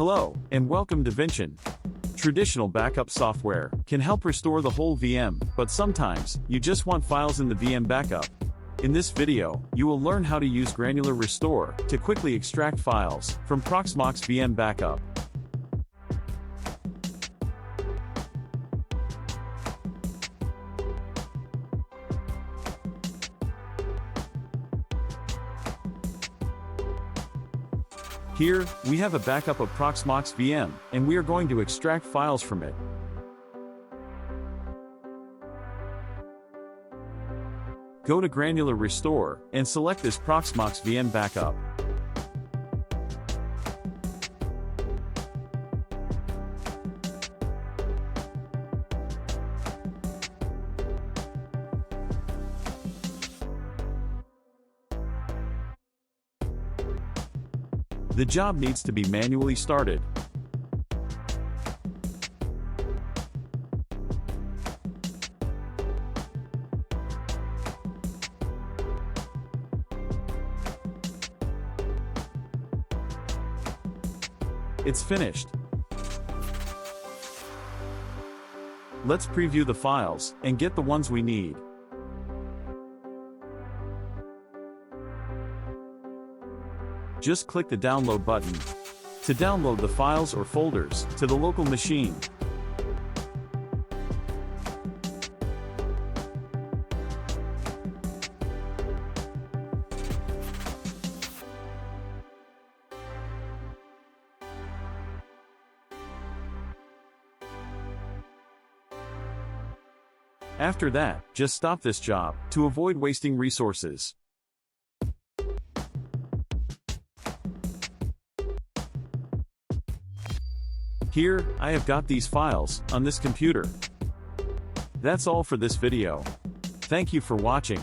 Hello, and welcome to Vinchin. Traditional backup software can help restore the whole VM, but sometimes, you just want files in the VM backup. In this video, you will learn how to use Granular Restore to quickly extract files from Proxmox VM Backup. Here, we have a backup of Proxmox VM, and we are going to extract files from it. Go to Granular Restore, and select this Proxmox VM backup. The job needs to be manually started. It's finished. Let's preview the files and get the ones we need. Just click the download button to download the files or folders to the local machine. After that, just stop this job to avoid wasting resources. Here, I have got these files on this computer. That's all for this video. Thank you for watching.